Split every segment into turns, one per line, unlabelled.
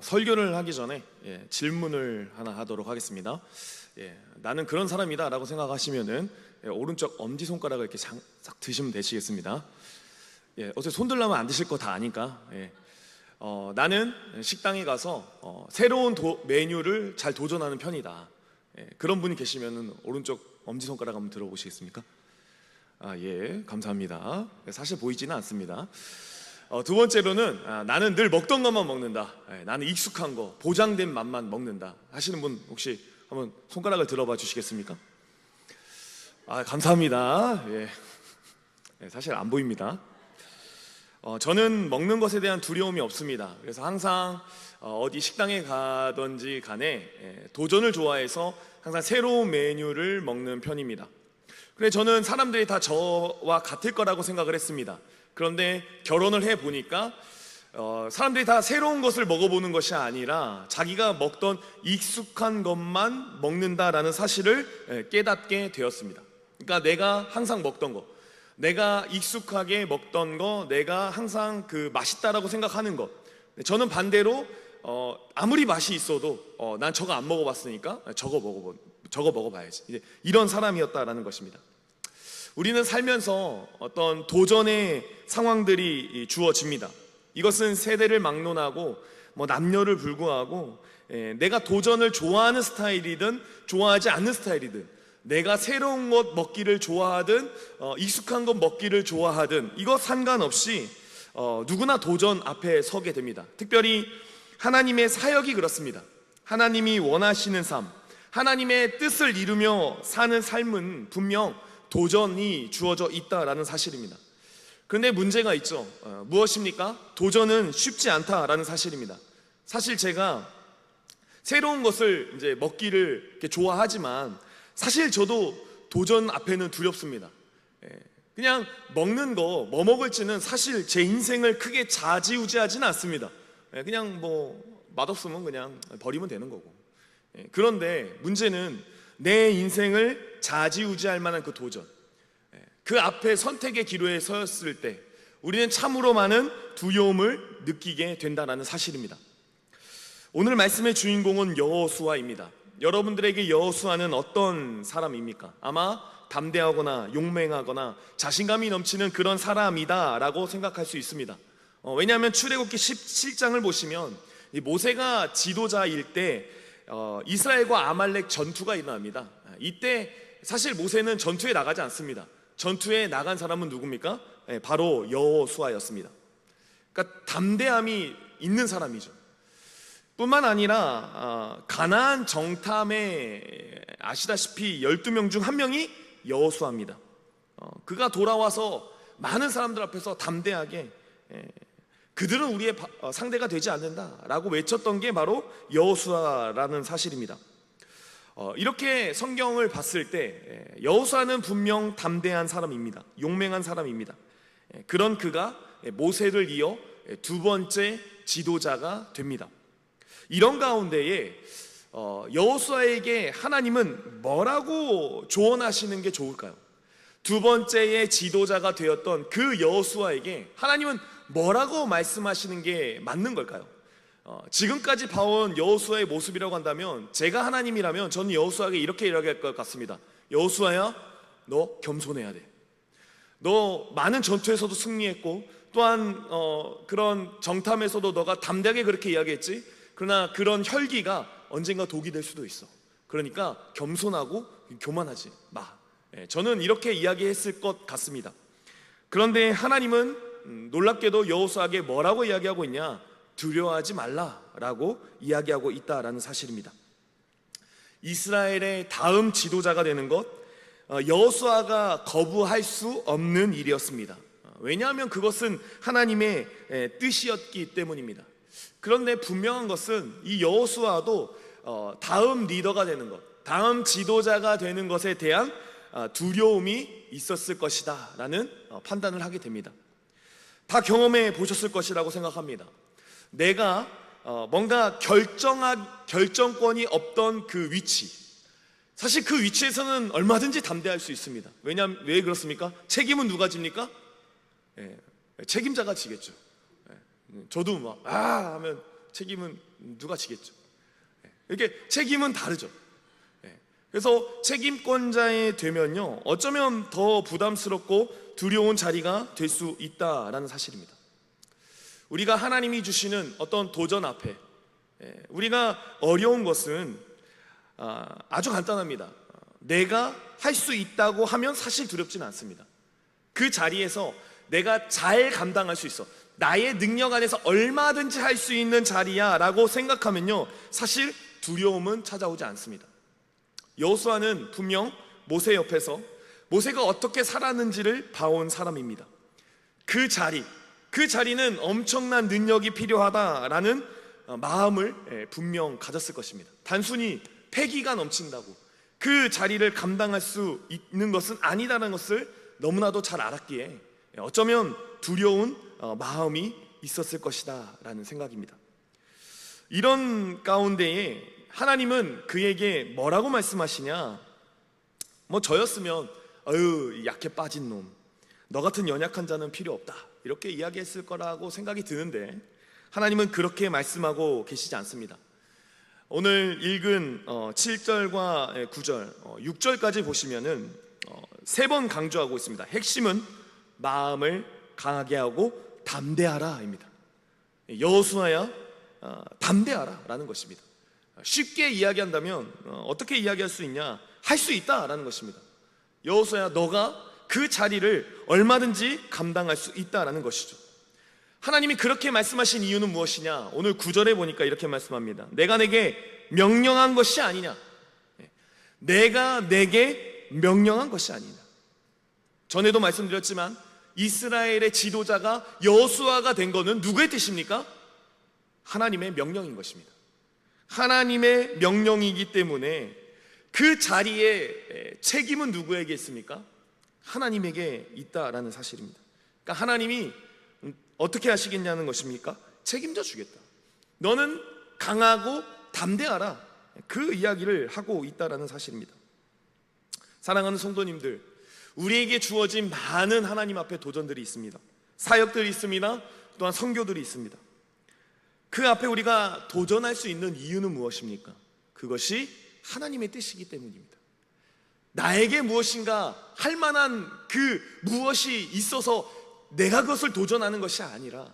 설교를 하기 전에 질문을 하나 하도록 하겠습니다. 나는 그런 사람이다 라고 생각하시면은 오른쪽 엄지손가락을 이렇게 싹 드시면 되시겠습니다. 어차피 손 들라면 안 드실 거 다 아니까. 나는 식당에 가서 새로운 메뉴를 잘 도전하는 편이다. 그런 분이 계시면은 오른쪽 엄지손가락 한번 들어보시겠습니까? 감사합니다. 사실 보이지는 않습니다. 두 번째로는 나는 늘 먹던 것만 먹는다. 나는 익숙한 거, 보장된 맛만 먹는다 하시는 분 혹시 한번 손가락을 들어봐 주시겠습니까? 감사합니다. 사실 안 보입니다. 저는 먹는 것에 대한 두려움이 없습니다. 그래서 항상 어디 식당에 가든지 간에 도전을 좋아해서 항상 새로운 메뉴를 먹는 편입니다. 그래 저는 사람들이 다 저와 같을 거라고 생각을 했습니다. 그런데 결혼을 해보니까 사람들이 다 새로운 것을 먹어보는 것이 아니라 자기가 먹던 익숙한 것만 먹는다라는 사실을 깨닫게 되었습니다. 그러니까 내가 항상 먹던 거, 내가 익숙하게 먹던 거, 내가 항상 그 맛있다라고 생각하는 것. 저는 반대로 아무리 맛이 있어도 난 저거 안 먹어봤으니까 저거 먹어봐야지, 이제 이런 사람이었다라는 것입니다. 우리는 살면서 어떤 도전의 상황들이 주어집니다. 이것은 세대를 막론하고 남녀를 불구하고 내가 도전을 좋아하는 스타일이든 좋아하지 않는 스타일이든, 내가 새로운 것 먹기를 좋아하든 익숙한 것 먹기를 좋아하든, 이것 상관없이 누구나 도전 앞에 서게 됩니다. 특별히 하나님의 사역이 그렇습니다. 하나님이 원하시는 삶, 하나님의 뜻을 이루며 사는 삶은 분명 도전이 주어져 있다라는 사실입니다. 그런데 문제가 있죠. 무엇입니까? 도전은 쉽지 않다라는 사실입니다. 사실 제가 새로운 것을 이제 먹기를 이렇게 좋아하지만 사실 저도 도전 앞에는 두렵습니다. 그냥 먹는 거 뭐 먹을지는 사실 제 인생을 크게 좌지우지하지는 않습니다. 그냥 맛없으면 그냥 버리면 되는 거고. 그런데 문제는 내 인생을 좌지우지할 만한 그 도전, 그 앞에 선택의 기로에 서였을 때 우리는 참으로 많은 두려움을 느끼게 된다는 사실입니다. 오늘 말씀의 주인공은 여호수아입니다. 여러분들에게 여호수아는 어떤 사람입니까? 아마 담대하거나 용맹하거나 자신감이 넘치는 그런 사람이다 라고 생각할 수 있습니다. 왜냐하면 출애굽기 17장을 보시면 모세가 지도자일 때 이스라엘과 아말렉 전투가 일어납니다. 이때 사실 모세는 전투에 나가지 않습니다. 전투에 나간 사람은 누굽니까? 바로 여호수아였습니다. 그러니까 담대함이 있는 사람이죠. 뿐만 아니라 가나안 정탐에 아시다시피 12명 중 한 명이 여호수아입니다. 그가 돌아와서 많은 사람들 앞에서 담대하게 그들은 우리의 상대가 되지 않는다라고 외쳤던 게 바로 여호수아라는 사실입니다. 이렇게 성경을 봤을 때 여호수아는 분명 담대한 사람입니다. 용맹한 사람입니다. 그런 그가 모세를 이어 두 번째 지도자가 됩니다. 이런 가운데에 여호수아에게 하나님은 뭐라고 조언하시는 게 좋을까요? 두 번째의 지도자가 되었던 그 여호수아에게 하나님은 뭐라고 말씀하시는 게 맞는 걸까요? 지금까지 봐온 여호수아의 모습이라고 한다면, 제가 하나님이라면 저는 여호수아에게 이렇게 이야기할 것 같습니다. 여호수아야, 너 겸손해야 돼. 너 많은 전투에서도 승리했고 또한 그런 정탐에서도 너가 담대하게 그렇게 이야기했지. 그러나 그런 혈기가 언젠가 독이 될 수도 있어. 그러니까 겸손하고 교만하지 마. 저는 이렇게 이야기했을 것 같습니다. 그런데 하나님은 놀랍게도 여호수아에게 뭐라고 이야기하고 있냐? 두려워하지 말라라고 이야기하고 있다라는 사실입니다. 이스라엘의 다음 지도자가 되는 것, 여호수아가 거부할 수 없는 일이었습니다. 왜냐하면 그것은 하나님의 뜻이었기 때문입니다. 그런데 분명한 것은 이 여호수아도 다음 리더가 되는 것, 다음 지도자가 되는 것에 대한 두려움이 있었을 것이다 라는 판단을 하게 됩니다. 다 경험해 보셨을 것이라고 생각합니다. 내가 뭔가 결정권이 없던 그 위치, 사실 그 위치에서는 얼마든지 담대할 수 있습니다. 왜 그렇습니까? 책임은 누가 집니까? 책임자가 지겠죠. 저도 하면 책임은 누가 지겠죠? 이렇게 책임은 다르죠. 그래서 책임권자에 되면요, 어쩌면 더 부담스럽고 두려운 자리가 될 수 있다라는 사실입니다. 우리가 하나님이 주시는 어떤 도전 앞에 우리가 어려운 것은 아주 간단합니다. 내가 할 수 있다고 하면 사실 두렵지는 않습니다. 그 자리에서 내가 잘 감당할 수 있어, 나의 능력 안에서 얼마든지 할 수 있는 자리야 라고 생각하면요, 사실 두려움은 찾아오지 않습니다. 여호수아는 분명 모세 옆에서 모세가 어떻게 살았는지를 봐온 사람입니다. 그 자리는 엄청난 능력이 필요하다라는 마음을 분명 가졌을 것입니다. 단순히 패기가 넘친다고 그 자리를 감당할 수 있는 것은 아니다라는 것을 너무나도 잘 알았기에 어쩌면 두려운 마음이 있었을 것이다 라는 생각입니다. 이런 가운데에 하나님은 그에게 뭐라고 말씀하시냐, 저였으면 약해 빠진 놈, 너 같은 연약한 자는 필요 없다, 이렇게 이야기했을 거라고 생각이 드는데 하나님은 그렇게 말씀하고 계시지 않습니다. 오늘 읽은 7절과 9절, 6절까지 보시면은 3번 강조하고 있습니다. 핵심은 마음을 강하게 하고 담대하라입니다. 여호수아야, 담대하라 라는 것입니다. 쉽게 이야기한다면 어떻게 이야기할 수 있냐, 할 수 있다라는 것입니다. 여호수아야, 너가 그 자리를 얼마든지 감당할 수 있다라는 것이죠. 하나님이 그렇게 말씀하신 이유는 무엇이냐, 오늘 9절에 보니까 이렇게 말씀합니다. 내가 내게 명령한 것이 아니냐, 내가 내게 명령한 것이 아니냐. 전에도 말씀드렸지만 이스라엘의 지도자가 여호수아가 된 것은 누구의 뜻입니까? 하나님의 명령인 것입니다. 하나님의 명령이기 때문에 그 자리에 책임은 누구에게 있습니까? 하나님에게 있다라는 사실입니다. 그러니까 하나님이 어떻게 하시겠냐는 것입니까? 책임져 주겠다, 너는 강하고 담대하라, 그 이야기를 하고 있다라는 사실입니다. 사랑하는 성도님들, 우리에게 주어진 많은 하나님 앞에 도전들이 있습니다. 사역들이 있습니다. 또한 선교들이 있습니다. 그 앞에 우리가 도전할 수 있는 이유는 무엇입니까? 그것이 하나님의 뜻이기 때문입니다. 나에게 무엇인가 할 만한 그 무엇이 있어서 내가 그것을 도전하는 것이 아니라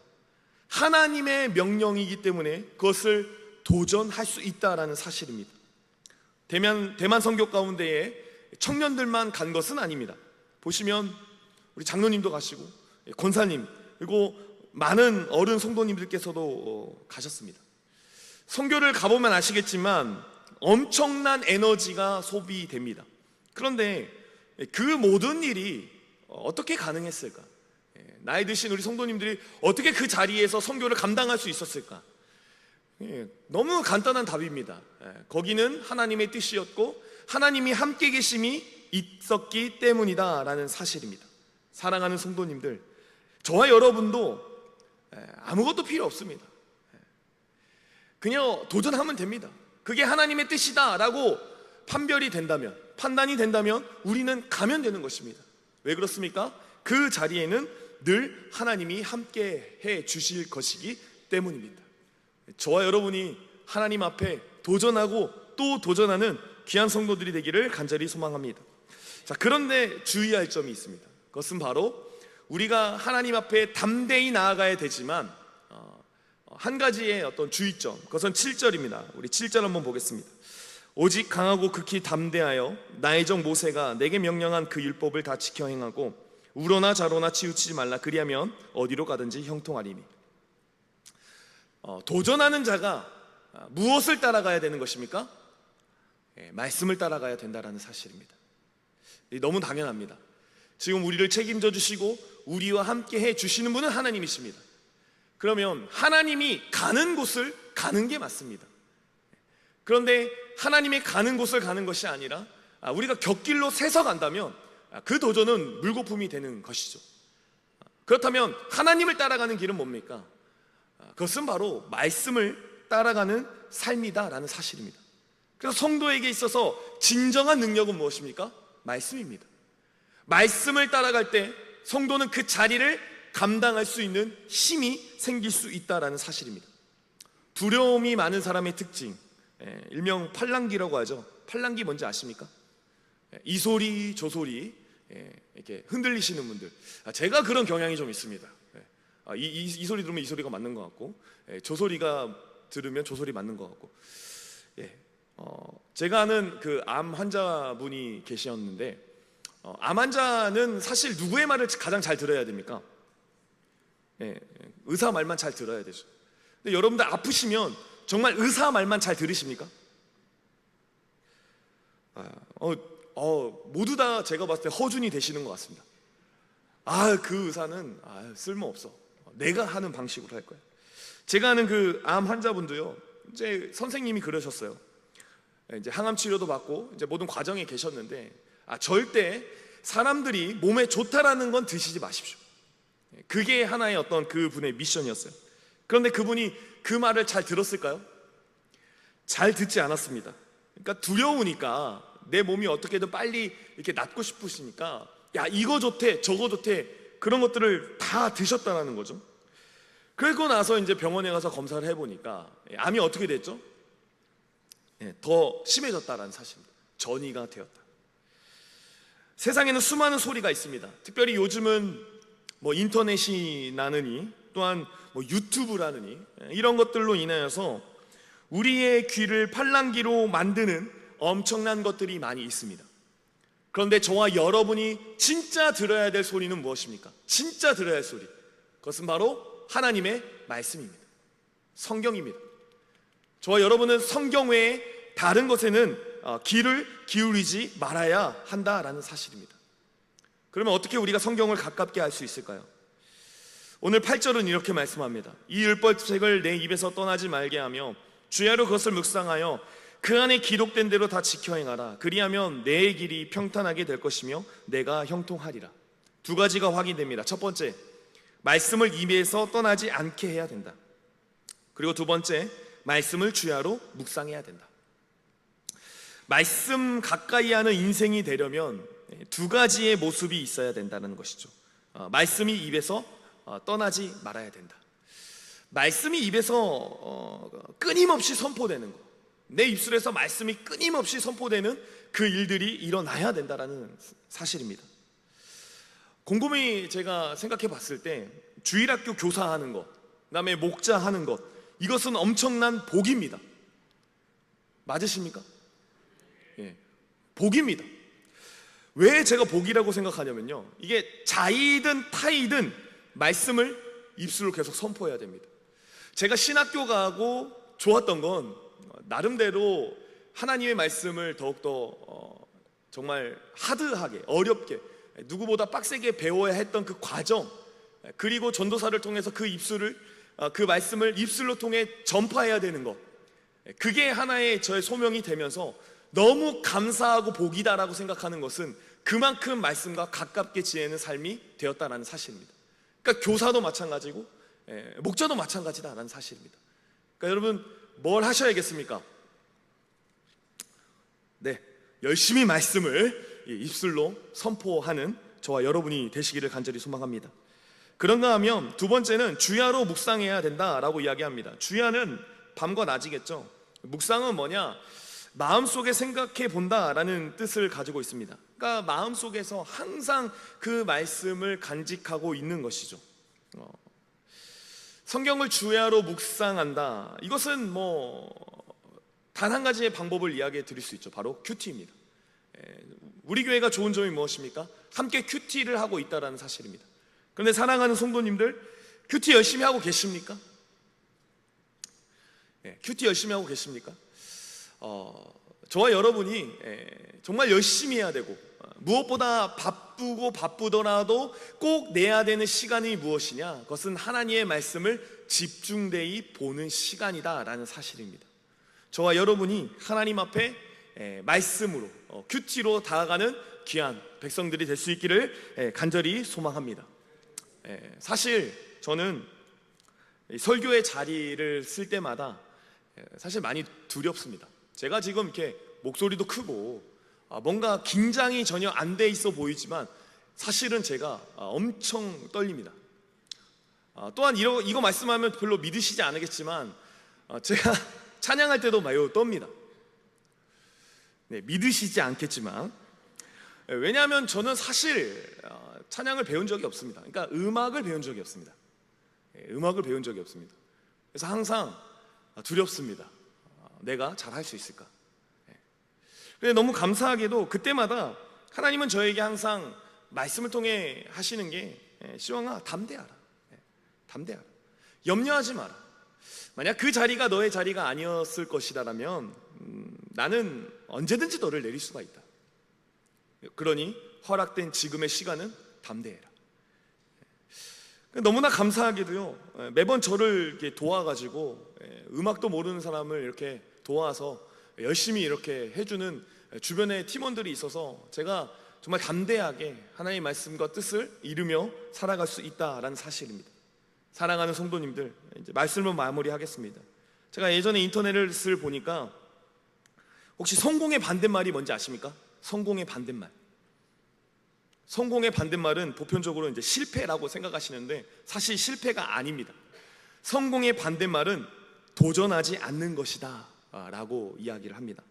하나님의 명령이기 때문에 그것을 도전할 수 있다라는 사실입니다. 대만 선교 가운데에 청년들만 간 것은 아닙니다. 보시면 우리 장로님도 가시고 권사님, 그리고 많은 어른 성도님들께서도 가셨습니다. 선교를 가보면 아시겠지만 엄청난 에너지가 소비됩니다. 그런데 그 모든 일이 어떻게 가능했을까? 나이 드신 우리 성도님들이 어떻게 그 자리에서 선교를 감당할 수 있었을까? 너무 간단한 답입니다. 거기는 하나님의 뜻이었고 하나님이 함께 계심이 있었기 때문이다라는 사실입니다. 사랑하는 성도님들, 저와 여러분도 아무것도 필요 없습니다. 그냥 도전하면 됩니다. 그게 하나님의 뜻이다라고 판별이 된다면, 판단이 된다면 우리는 가면 되는 것입니다. 왜 그렇습니까? 그 자리에는 늘 하나님이 함께 해 주실 것이기 때문입니다. 저와 여러분이 하나님 앞에 도전하고 또 도전하는 귀한 성도들이 되기를 간절히 소망합니다. 자, 그런데 주의할 점이 있습니다. 그것은 바로 우리가 하나님 앞에 담대히 나아가야 되지만 한 가지의 어떤 주의점, 그것은 7절입니다. 우리 7절 한번 보겠습니다. 오직 강하고 극히 담대하여 나의 종 모세가 내게 명령한 그 율법을 다 지켜 행하고 우로나 좌로나 치우치지 말라. 그리하면 어디로 가든지 형통하리니. 도전하는 자가 무엇을 따라가야 되는 것입니까? 말씀을 따라가야 된다는 사실입니다. 너무 당연합니다. 지금 우리를 책임져 주시고 우리와 함께 해 주시는 분은 하나님이십니다. 그러면 하나님이 가는 곳을 가는 게 맞습니다. 그런데 하나님이 가는 곳을 가는 것이 아니라 우리가 곁길로 새서 간다면 그 도전은 물거품이 되는 것이죠. 그렇다면 하나님을 따라가는 길은 뭡니까? 그것은 바로 말씀을 따라가는 삶이다라는 사실입니다. 그래서 성도에게 있어서 진정한 능력은 무엇입니까? 말씀입니다. 말씀을 따라갈 때 성도는 그 자리를 감당할 수 있는 힘이 생길 수 있다라는 사실입니다. 두려움이 많은 사람의 특징, 일명 팔랑귀라고 하죠. 팔랑귀 뭔지 아십니까? 이 소리 저 소리 이렇게 흔들리시는 분들, 제가 그런 경향이 좀 있습니다. 이 소리 들으면 이 소리가 맞는 것 같고, 저 소리가 들으면 저 소리 맞는 것 같고. 제가 아는 그 암 환자분이 계셨는데, 암 환자는 사실 누구의 말을 가장 잘 들어야 됩니까? 의사 말만 잘 들어야 되죠. 근데 여러분들 아프시면 정말 의사 말만 잘 들으십니까? 모두 다 제가 봤을 때 허준이 되시는 것 같습니다. 그 의사는 쓸모없어, 내가 하는 방식으로 할 거야. 제가 아는 그 암 환자분도요, 이제 선생님이 그러셨어요. 이제 항암 치료도 받고 이제 모든 과정에 계셨는데, 절대 사람들이 몸에 좋다라는 건 드시지 마십시오. 그게 하나의 어떤 그분의 미션이었어요. 그런데 그분이 그 말을 잘 들었을까요? 잘 듣지 않았습니다. 그러니까 두려우니까, 내 몸이 어떻게든 빨리 이렇게 낫고 싶으시니까 이거 좋대 저거 좋대 그런 것들을 다 드셨다는 거죠. 그리고 나서 이제 병원에 가서 검사를 해보니까 암이 어떻게 됐죠? 더 심해졌다라는 사실입니다. 전이가 되었다. 세상에는 수많은 소리가 있습니다. 특별히 요즘은 인터넷이 나느니, 또한 유튜브라느니, 이런 것들로 인하여서 우리의 귀를 팔랑귀로 만드는 엄청난 것들이 많이 있습니다. 그런데 저와 여러분이 진짜 들어야 될 소리는 무엇입니까? 진짜 들어야 할 소리, 그것은 바로 하나님의 말씀입니다. 성경입니다. 저와 여러분은 성경 외에 다른 것에는 귀를 기울이지 말아야 한다라는 사실입니다. 그러면 어떻게 우리가 성경을 가깝게 할 수 있을까요? 오늘 8절은 이렇게 말씀합니다. 이 율법책을 내 입에서 떠나지 말게 하며 주야로 그것을 묵상하여 그 안에 기록된 대로 다 지켜 행하라. 그리하면 내 길이 평탄하게 될 것이며 내가 형통하리라. 두 가지가 확인됩니다. 첫 번째, 말씀을 입에서 떠나지 않게 해야 된다. 그리고 두 번째, 말씀을 주야로 묵상해야 된다. 말씀 가까이 하는 인생이 되려면 두 가지의 모습이 있어야 된다는 것이죠. 말씀이 입에서 떠나지 말아야 된다. 말씀이 입에서 끊임없이 선포되는 것, 내 입술에서 말씀이 끊임없이 선포되는 그 일들이 일어나야 된다는 사실입니다. 곰곰이 제가 생각해 봤을 때 주일학교 교사하는 것, 그다음에 목자하는 것, 이것은 엄청난 복입니다. 맞으십니까? 복입니다. 왜 제가 복이라고 생각하냐면요, 이게 자이든 타이든 말씀을 입술로 계속 선포해야 됩니다. 제가 신학교 가고 좋았던 건 나름대로 하나님의 말씀을 더욱더 정말 하드하게, 어렵게, 누구보다 빡세게 배워야 했던 그 과정, 그리고 전도사를 통해서 그 말씀을 입술로 통해 전파해야 되는 것, 그게 하나의 저의 소명이 되면서 너무 감사하고 복이다라고 생각하는 것은 그만큼 말씀과 가깝게 지내는 삶이 되었다라는 사실입니다. 그러니까 교사도 마찬가지고 목자도 마찬가지다라는 사실입니다. 그러니까 여러분, 뭘 하셔야겠습니까? 열심히 말씀을 입술로 선포하는 저와 여러분이 되시기를 간절히 소망합니다. 그런가 하면 두 번째는 주야로 묵상해야 된다라고 이야기합니다. 주야는 밤과 낮이겠죠. 묵상은 뭐냐? 마음속에 생각해 본다라는 뜻을 가지고 있습니다. 그러니까 마음속에서 항상 그 말씀을 간직하고 있는 것이죠. 성경을 주야로 묵상한다, 이것은 단 한 가지의 방법을 이야기해 드릴 수 있죠. 바로 큐티입니다. 우리 교회가 좋은 점이 무엇입니까? 함께 큐티를 하고 있다는 사실입니다. 그런데 사랑하는 성도님들, 큐티 열심히 하고 계십니까? 큐티 열심히 하고 계십니까? 저와 여러분이 정말 열심히 해야 되고, 무엇보다 바쁘고 바쁘더라도 꼭 내야 되는 시간이 무엇이냐? 그것은 하나님의 말씀을 집중되이 보는 시간이다라는 사실입니다. 저와 여러분이 하나님 앞에 말씀으로, 큐티로 다가가는 귀한 백성들이 될 수 있기를 간절히 소망합니다. 사실 저는 설교의 자리를 쓸 때마다 사실 많이 두렵습니다. 제가 지금 이렇게 목소리도 크고 뭔가 긴장이 전혀 안 돼 있어 보이지만 사실은 제가 엄청 떨립니다. 또한 이거 말씀하면 별로 믿으시지 않겠지만 제가 찬양할 때도 매우 떱니다. 네, 믿으시지 않겠지만, 왜냐하면 저는 사실 찬양을 배운 적이 없습니다. 그러니까 음악을 배운 적이 없습니다. 음악을 배운 적이 없습니다. 그래서 항상 두렵습니다. 내가 잘할 수 있을까? 근데 너무 감사하게도 그때마다 하나님은 저에게 항상 말씀을 통해 하시는 게, 시왕아, 담대하라. 담대하라. 염려하지 마라. 만약 그 자리가 너의 자리가 아니었을 것이라면 나는 언제든지 너를 내릴 수가 있다. 그러니 허락된 지금의 시간은 담대해라. 너무나 감사하게도요, 매번 저를 이렇게 도와가지고 음악도 모르는 사람을 이렇게 도와서 열심히 이렇게 해주는 주변의 팀원들이 있어서 제가 정말 담대하게 하나님의 말씀과 뜻을 이루며 살아갈 수 있다라는 사실입니다. 사랑하는 성도님들, 이제 말씀을 마무리하겠습니다. 제가 예전에 인터넷을 보니까 혹시 성공의 반대말이 뭔지 아십니까? 성공의 반대말. 성공의 반대말은 보편적으로 이제 실패라고 생각하시는데 사실 실패가 아닙니다. 성공의 반대말은 도전하지 않는 것이다 라고 이야기를 합니다.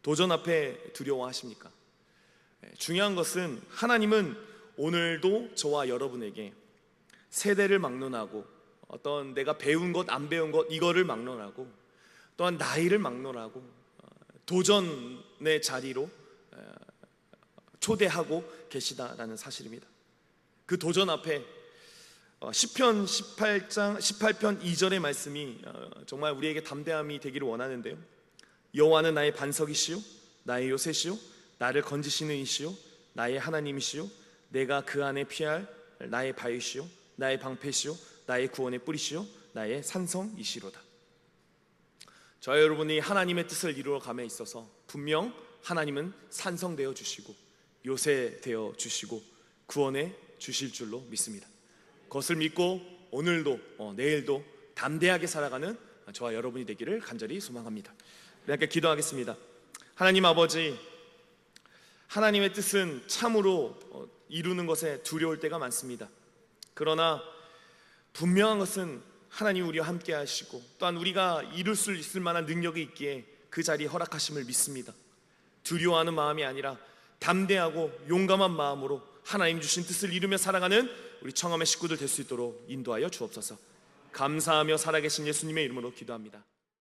도전 앞에 두려워하십니까? 중요한 것은 하나님은 오늘도 저와 여러분에게 세대를 막론하고 어떤 내가 배운 것 안 배운 것 이거를 막론하고 또한 나이를 막론하고 도전의 자리로 초대하고 계시다라는 사실입니다. 그 도전 앞에 시편 18편 2절의 말씀이 정말 우리에게 담대함이 되기를 원하는데요. 여호와는 나의 반석이시요 나의 요새시요 나를 건지시는 이시요 나의 하나님이시요 내가 그 안에 피할 나의 바위시요 나의 방패시요 나의 구원의 뿌리시요 나의 산성이시로다. 저와 여러분이 하나님의 뜻을 이루어 감에 있어서 분명 하나님은 산성되어 주시고 요새되어 주시고 구원해 주실 줄로 믿습니다. 그것을 믿고 오늘도 내일도 담대하게 살아가는 저와 여러분이 되기를 간절히 소망합니다. 함께 기도하겠습니다. 하나님 아버지, 하나님의 뜻은 참으로 이루는 것에 두려울 때가 많습니다. 그러나 분명한 것은 하나님 우리와 함께 하시고 또한 우리가 이룰 수 있을 만한 능력이 있기에 그 자리에 허락하심을 믿습니다. 두려워하는 마음이 아니라 담대하고 용감한 마음으로 하나님 주신 뜻을 이루며 살아가는 우리 청함의 식구들 될 수 있도록 인도하여 주옵소서. 감사하며 살아계신 예수님의 이름으로 기도합니다.